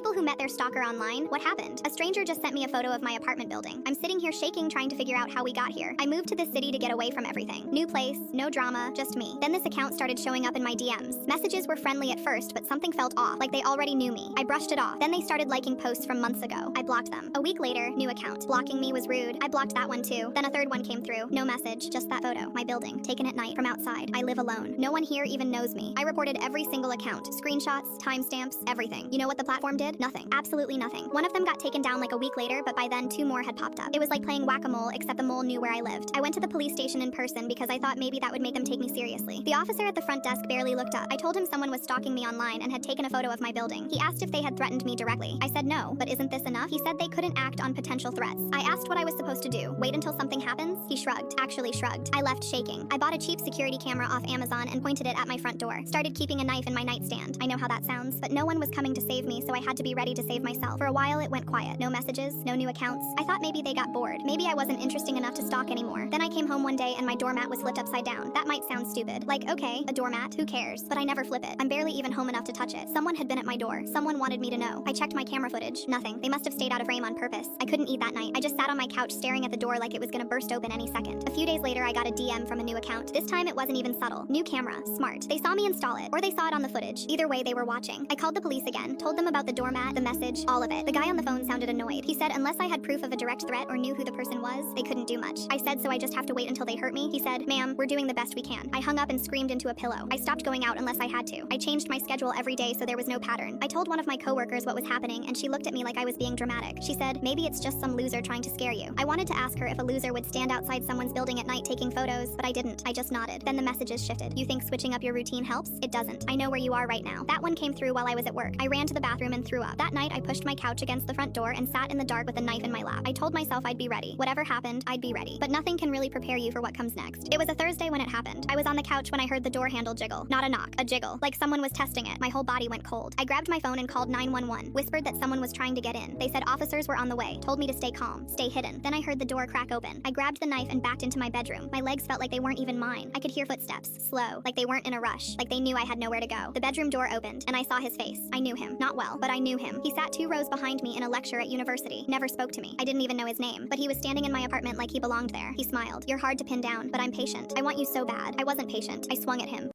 People who met their stalker online? What happened? A stranger just sent me a photo of my apartment building. I'm sitting here shaking trying to figure out how we got here. I moved to this city to get away from everything. New place, no drama, just me. Then this account started showing up in my DMs. Messages were friendly at first, but something felt off, like they already knew me. I brushed it off. Then they started liking posts from months ago. I blocked them. A week later, new account. Blocking me was rude. I blocked that one too. Then a third one came through. No message, just that photo. My building, taken at night, from outside. I live alone. No one here even knows me. I reported every single account. Screenshots, timestamps, everything. You know what the platform did? Nothing. Absolutely nothing. One of them got taken down like a week later, but by then 2 more had popped up. It was like playing whack-a-mole, except the mole knew where I lived. I went to the police station in person because I thought maybe that would make them take me seriously. The officer at the front desk barely looked up. I told him someone was stalking me online and had taken a photo of my building. He asked if they had threatened me directly. I said no, but isn't this enough? He said they couldn't act on potential threats. I asked what I was supposed to do. Wait until something happens? He shrugged. Actually shrugged. I left shaking. I bought a cheap security camera off Amazon and pointed it at my front door. Started keeping a knife in my nightstand. I know how that sounds, but no one was coming to save me, so I had to be ready to save myself. For a while, it went quiet. No messages, no new accounts. I thought maybe they got bored. Maybe I wasn't interesting enough to stalk anymore. Then I came home one day and my doormat was flipped upside down. That might sound stupid. Like, okay, a doormat, who cares? But I never flip it. I'm barely even home enough to touch it. Someone had been at my door. Someone wanted me to know. I checked my camera footage. Nothing. They must have stayed out of frame on purpose. I couldn't eat that night. I just sat on my couch staring at the door like it was gonna burst open any second. A few days later, I got a DM from a new account. This time it wasn't even subtle. New camera. Smart. They saw me install it, or they saw it on the footage. Either way, they were watching. I called the police again, told them about the doormat, the message, all of it. The guy on the phone sounded annoyed. He said unless I had proof of a direct threat or knew who the person was, they couldn't do much. I said, so I just have to wait until they hurt me? He said, ma'am, we're doing the best we can. I hung up and screamed into a pillow. I stopped going out unless I had to. I changed my schedule every day so there was no pattern. I told one of my coworkers what was happening and she looked at me like I was being dramatic. She said, maybe it's just some loser trying to scare you. I wanted to ask her if a loser would stand outside someone's building at night taking photos, but I didn't. I just nodded. Then the messages shifted. You think switching up your routine helps? It doesn't. I know where you are right now. That one came through while I was at work. I ran to the bathroom and threw up. That night, I pushed my couch against the front door and sat in the dark with a knife in my lap. I told myself I'd be ready. Whatever happened, I'd be ready. But nothing can really prepare you for what comes next. It was a Thursday when it happened. I was on the couch when I heard the door handle jiggle. Not a knock, a jiggle. Like someone was testing it. My whole body went cold. I grabbed my phone and called 911. Whispered that someone was trying to get in. They said officers were on the way. Told me to stay calm, stay hidden. Then I heard the door crack open. I grabbed the knife and backed into my bedroom. My legs felt like they weren't even mine. I could hear footsteps, slow, like they weren't in a rush, like they knew I had nowhere to go. The bedroom door opened, and I saw his face. I knew him. Not well, but I knew him. He sat 2 rows behind me in a lecture at university. Never spoke to me. I didn't even know his name, but he was standing in my apartment like he belonged there. He smiled. You're hard to pin down, but I'm patient. I want you so bad. I wasn't patient. I swung at him.